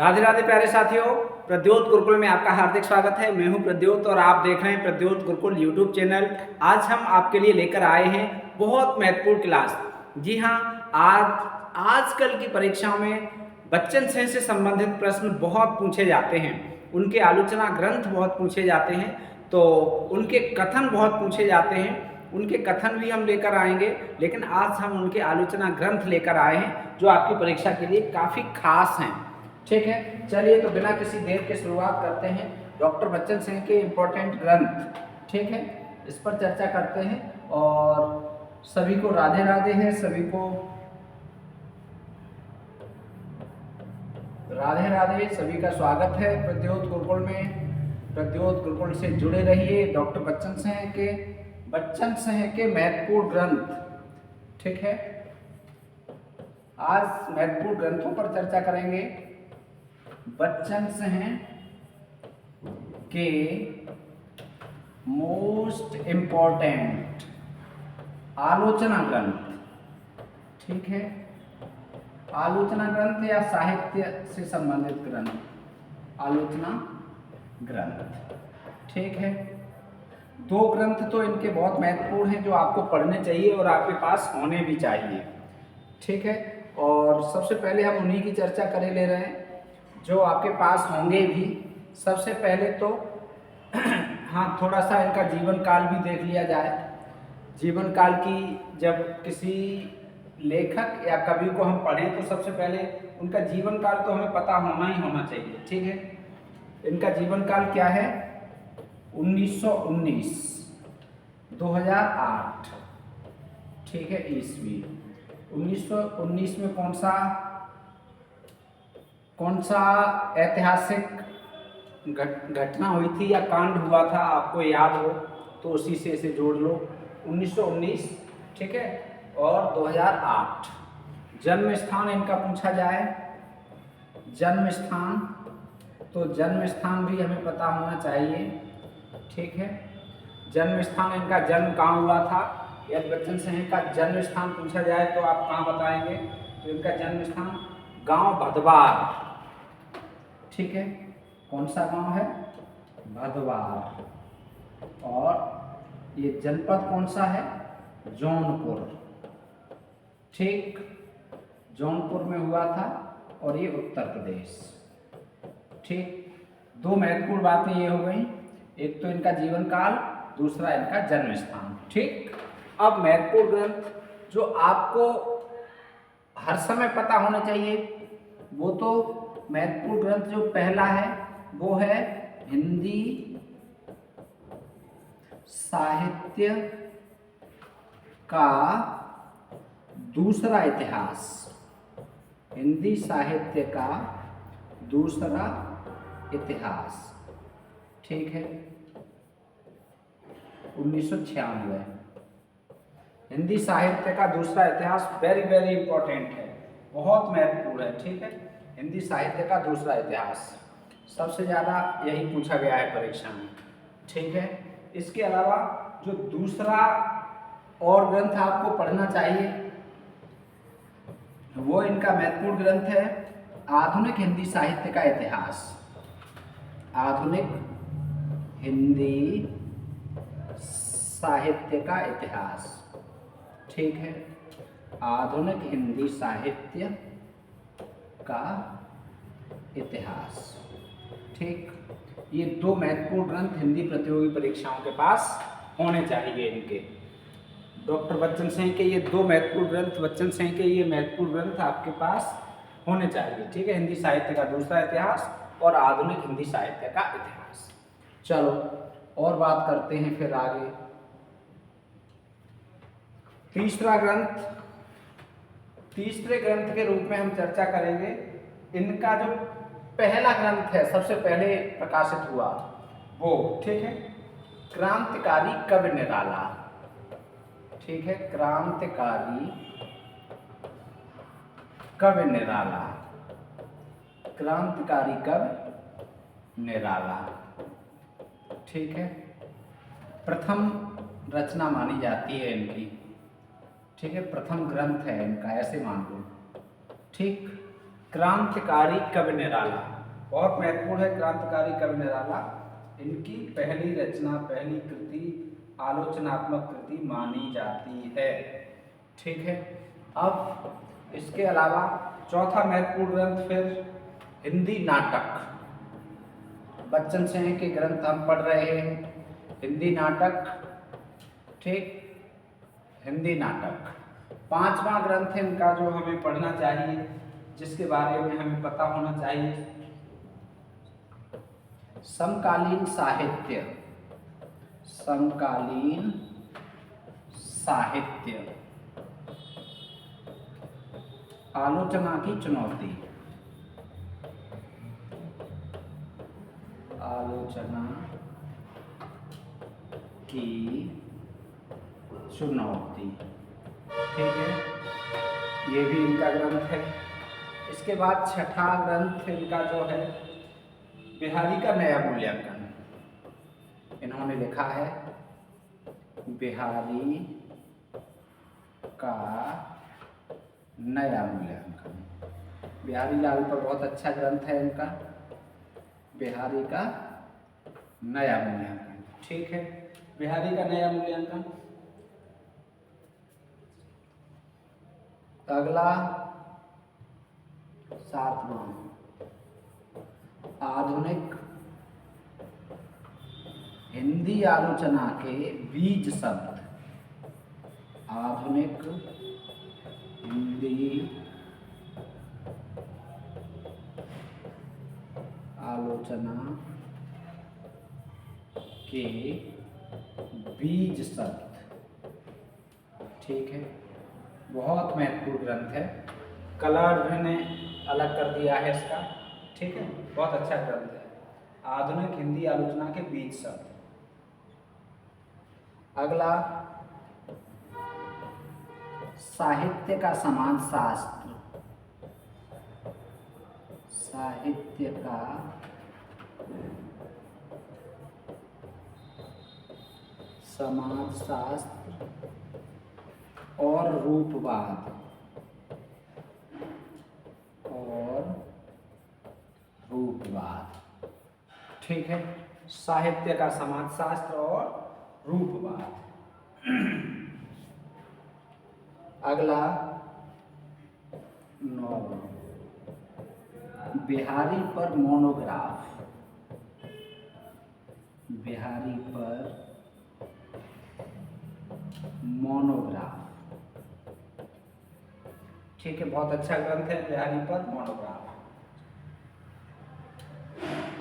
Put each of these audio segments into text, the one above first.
राधे राधे प्यारे साथियों, प्रद्योत गुरुकुल में आपका हार्दिक स्वागत है। मैं हूं प्रद्योत और आप देख रहे हैं प्रद्योत गुरुकुल यूट्यूब चैनल। आज हम आपके लिए लेकर आए हैं बहुत महत्वपूर्ण क्लास। जी हां, आजकल की परीक्षाओं में बच्चन से संबंधित प्रश्न बहुत पूछे जाते हैं, उनके आलोचना ग्रंथ बहुत पूछे जाते हैं, तो उनके कथन बहुत पूछे जाते हैं। उनके कथन भी हम लेकर आएंगे, लेकिन आज हम उनके आलोचना ग्रंथ लेकर आए हैं जो आपकी परीक्षा के लिए काफ़ी खास हैं। ठीक है, चलिए तो बिना किसी देर के शुरुआत करते हैं। डॉक्टर बच्चन सिंह के इम्पोर्टेंट ग्रंथ, ठीक है, इस पर चर्चा करते हैं। और सभी को राधे राधे है, सभी को राधे राधे, सभी का स्वागत है प्रद्योत गुरुकुल में। प्रद्योत गुरुकुल से जुड़े रहिए। डॉक्टर बच्चन सिंह के महत्वपूर्ण ग्रंथ, ठीक है, आज महत्वपूर्ण ग्रंथों पर चर्चा करेंगे। बच्चन सिंह के मोस्ट इम्पोर्टेंट आलोचना ग्रंथ, ठीक है, आलोचना ग्रंथ या साहित्य से संबंधित ग्रंथ, आलोचना ग्रंथ, ठीक है। दो ग्रंथ तो इनके बहुत महत्वपूर्ण हैं जो आपको पढ़ने चाहिए और आपके पास होने भी चाहिए, ठीक है। और सबसे पहले हम उन्हीं की चर्चा करे ले रहे हैं जो आपके पास होंगे भी। सबसे पहले तो हाँ, थोड़ा सा इनका जीवन काल भी देख लिया जाए। जीवन काल की जब किसी लेखक या कवि को हम पढ़ें तो सबसे पहले उनका जीवन काल तो हमें पता होना ही होना चाहिए, ठीक है। इनका जीवन काल क्या है? 1919, 2008, ठीक है, ईस्वी। 1919 में कौन सा ऐतिहासिक घटना हुई थी या कांड हुआ था, आपको याद हो तो उसी से इसे जोड़ लो। 1919, ठीक है, और 2008। जन्म स्थान इनका पूछा जाए, जन्म स्थान, तो जन्म स्थान भी हमें पता होना चाहिए, ठीक है। जन्म स्थान, इनका जन्म कहाँ हुआ था? यदि बच्चन सिंह का जन्म स्थान पूछा जाए तो आप कहाँ बताएंगे? तो इनका जन्म स्थान गांव भदवार, ठीक है। कौन सा गांव है? भदवार। और ये जनपद कौन सा है? जौनपुर, ठीक, जौनपुर में हुआ था और ये उत्तर प्रदेश, ठीक। दो महत्वपूर्ण बातें ये हो गई, एक तो इनका जीवन काल, दूसरा इनका जन्म स्थान, ठीक। अब महत्वपूर्ण ग्रंथ जो आपको हर समय पता होना चाहिए, वो तो महत्वपूर्ण ग्रंथ जो पहला है वो है हिंदी साहित्य का दूसरा इतिहास, हिंदी साहित्य का दूसरा इतिहास, ठीक है, 1996। हिंदी साहित्य का दूसरा इतिहास वेरी वेरी इंपॉर्टेंट है, बहुत महत्वपूर्ण है, ठीक है। हिंदी साहित्य का दूसरा इतिहास सबसे ज़्यादा यही पूछा गया है परीक्षा में, ठीक है। इसके अलावा जो दूसरा और ग्रंथ आपको पढ़ना चाहिए वो इनका महत्वपूर्ण ग्रंथ है आधुनिक हिंदी साहित्य का इतिहास। आधुनिक हिंदी साहित्य का इतिहास, ठीक है, आधुनिक हिंदी साहित्य का इतिहास, ठीक। ये दो महत्वपूर्ण ग्रंथ हिंदी प्रतियोगी परीक्षाओं के पास होने चाहिए इनके। डॉक्टर बच्चन सिंह के ये दो महत्वपूर्ण ग्रंथ, बच्चन सिंह के ये महत्वपूर्ण ग्रंथ आपके पास होने चाहिए, ठीक है। हिंदी साहित्य का दूसरा इतिहास और आधुनिक हिंदी साहित्य का इतिहास। चलो और बात करते हैं फिर आगे। तीसरा ग्रंथ, तीसरे ग्रंथ के रूप में हम चर्चा करेंगे इनका जो पहला ग्रंथ है, सबसे पहले प्रकाशित हुआ वो, ठीक है, क्रांतिकारी कवि निराला, ठीक है, क्रांतिकारी कवि निराला, क्रांतिकारी कवि निराला, ठीक है। प्रथम रचना मानी जाती है इनकी, ठीक है, प्रथम ग्रंथ है इनका, ऐसे मान लो, ठीक। क्रांतिकारी कवि निराला, बहुत महत्वपूर्ण है क्रांतिकारी कवि निराला। इनकी पहली रचना, पहली कृति आलोचनात्मक कृति मानी जाती है। ठीक है, अब इसके अलावा चौथा महत्वपूर्ण ग्रंथ फिर हिंदी नाटक। बच्चन सिंह के ग्रंथ हम पढ़ रहे हैं, हिंदी नाटक। ठीक, हिंदी नाटक पांचवा ग्रंथ है इनका जो हमें पढ़ना चाहिए, जिसके बारे में हमें पता होना चाहिए। समकालीन साहित्य, समकालीन साहित्य, आलोचना की चुनौती, आलोचना की चुनौती। ठीक है, ये भी इनका ग्रंथ है। इसके बाद छठा ग्रंथ इनका जो है बिहारी का नया मूल्यांकन। इन्होंने लिखा है बिहारी का नया मूल्यांकन। बिहारी लाल पर बहुत अच्छा ग्रंथ है इनका, बिहारी का नया मूल्यांकन। ठीक है, बिहारी का नया मूल्यांकन। अगला सातवां, आधुनिक हिंदी आलोचना के बीज शब्द, आधुनिक हिंदी आलोचना के बीज शब्द। ठीक है, बहुत महत्वपूर्ण ग्रंथ है। कलर ने अलग कर दिया है इसका। ठीक है, बहुत अच्छा ग्रंथ है, आधुनिक हिंदी आलोचना के बीज शब्द। अगला साहित्य का समाजशास्त्र, साहित्य का समाजशास्त्र और रूपवाद, और रूपवाद। ठीक है, साहित्य का समाजशास्त्र और रूपवाद। अगला नौवां, बिहारी पर मोनोग्राफ, बिहारी पर मोनोग्राफ। ठीक है, बहुत अच्छा ग्रंथ है बिहारी पर मोनोग्राफ।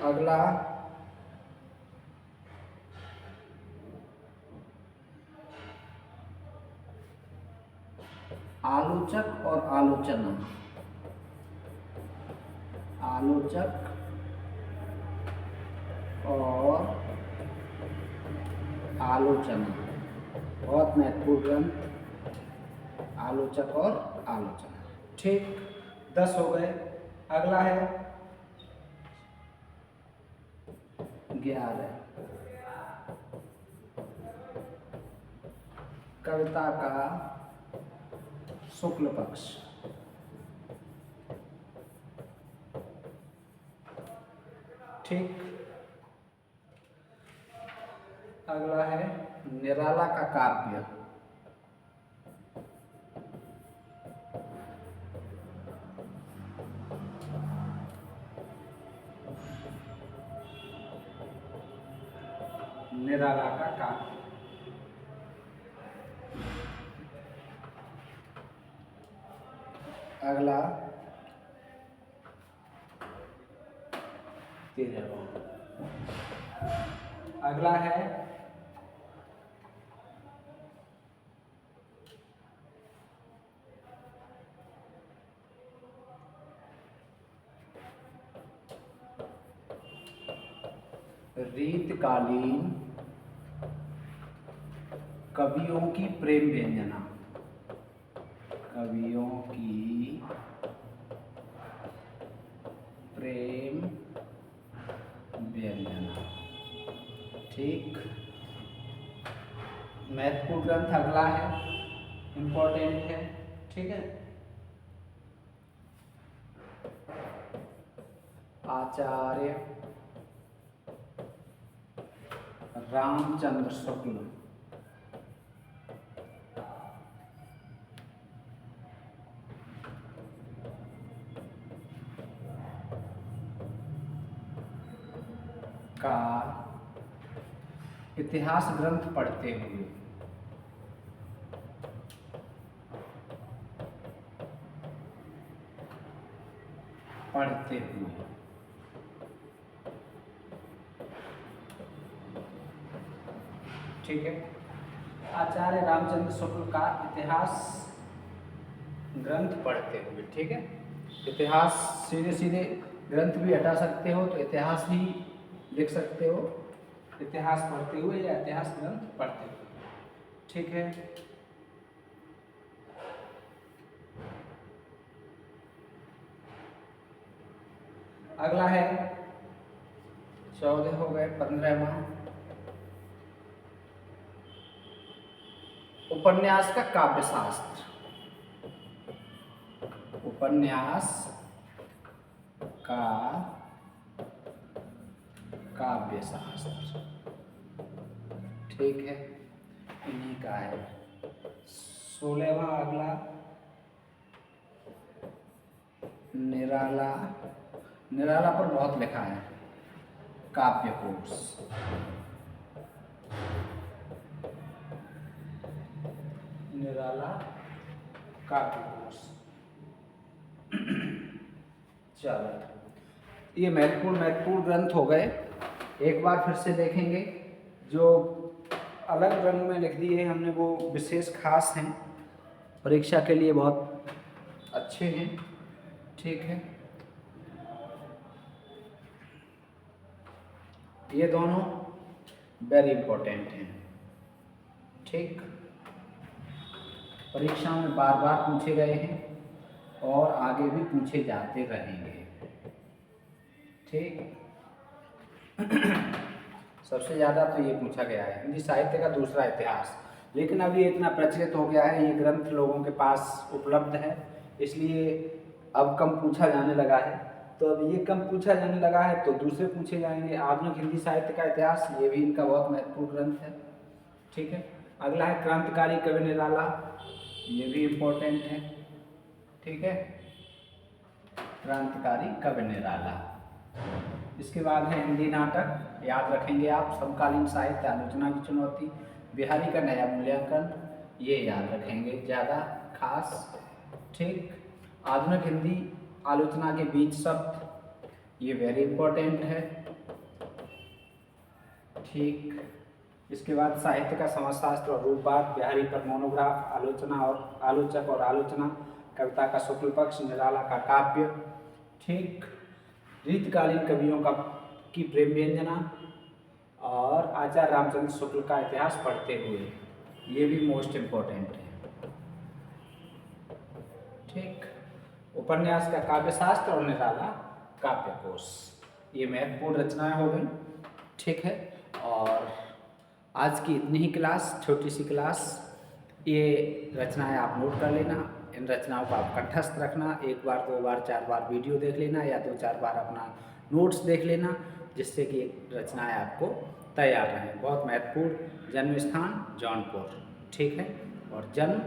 अगला आलोचक और आलोचना, आलोचक और आलोचना, बहुत महत्वपूर्ण ग्रंथ, आलोचक और आलोचना। ठीक, 10 हो गए। अगला है 11, कविता का शुक्ल पक्ष। ठीक, अगला है निराला का काव्य, निराला का काव्य। अगला 13वां, अगला है रीतकालीन कवियों की प्रेम व्यंजना, कवियों की प्रेम व्यंजना। ठीक, महत्वपूर्ण ग्रंथ अगला है, इंपॉर्टेंट है। ठीक है, आचार्य रामचंद्र शुक्ल का इतिहास ग्रंथ पढ़ते हुए ठीक है। आचार्य रामचंद्र शुक्ल का इतिहास ग्रंथ पढ़ते हुए, ठीक है। इतिहास सीधे सीधे ग्रंथ भी हटा सकते हो तो इतिहास ही लिख सकते हो, इतिहास पढ़ते हुए या इतिहास ग्रंथ पढ़ते हुए, ठीक है। अगला है 14 हो गए, 15वां उपन्यास का काव्य शास्त्र। उपन्यास का काव्य शास्त्र, ठीक है, इन्हीं का है। 16वां अगला निराला, निराला पर बहुत लिखा है, काव्य कोश। निराला काव्य कोश। चलो, ये महत्वपूर्ण ग्रंथ हो गए। एक बार फिर से देखेंगे, जो अलग रंग में लिख दिए हमने वो विशेष खास हैं, परीक्षा के लिए बहुत अच्छे हैं, ठीक है। ये दोनों वेरी इंपॉर्टेंट हैं, ठीक। परीक्षा में बार बार पूछे गए हैं और आगे भी पूछे जाते रहेंगे, ठीक। सबसे ज़्यादा तो ये पूछा गया है हिंदी साहित्य का दूसरा इतिहास, लेकिन अभी इतना प्रचलित हो गया है, ये ग्रंथ लोगों के पास उपलब्ध है, इसलिए अब कम पूछा जाने लगा है। तो अब ये कम पूछा जाने लगा है तो दूसरे पूछे जाएंगे। आधुनिक हिंदी साहित्य का इतिहास, ये भी इनका बहुत महत्वपूर्ण ग्रंथ है, ठीक है। अगला है क्रांतिकारी कवि निराला, ये भी इम्पोर्टेंट है, ठीक है, क्रांतिकारी कवि निराला। इसके बाद है हिंदी नाटक, याद रखेंगे आप, समकालीन साहित्य आलोचना की चुनौती, बिहारी का नया मूल्यांकन, ये याद रखेंगे ज़्यादा खास, ठीक। आधुनिक हिंदी आलोचना के बीच शब्द, ये वेरी इंपॉर्टेंट है, ठीक। इसके बाद साहित्य का समाजशास्त्र और रूपवाद, बिहारी पर मोनोग्राफ, आलोचना और आलोचक और आलोचना, कविता का शुक्ल पक्ष, निराला का काव्य, ठीक। रीतकालीन कवियों का की प्रेम व्यंजना और आचार्य रामचंद्र शुक्ल का इतिहास पढ़ते हुए, ये भी मोस्ट इम्पोर्टेंट है, ठीक। उपन्यास का काव्य शास्त्र और निराला काव्य कोश, ये महत्वपूर्ण रचनाएं हो गई, ठीक है। और आज की इतनी ही क्लास, छोटी सी क्लास, ये रचनाएं आप नोट कर लेना, इन रचनाओं को आप कंठस्थ रखना, एक बार, दो बार, चार बार वीडियो देख लेना या दो चार बार अपना नोट्स देख लेना, जिससे कि रचनाएं आपको तैयार रहें। बहुत महत्वपूर्ण, जन्म स्थान जौनपुर, ठीक है, और जन्म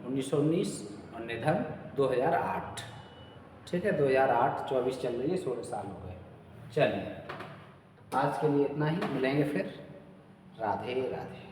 1919 और निधन 2008, ठीक है, 2008, 24 चल रही है, 16 साल हो गए। चलिए, आज के लिए इतना ही, मिलेंगे फिर, राधे राधे।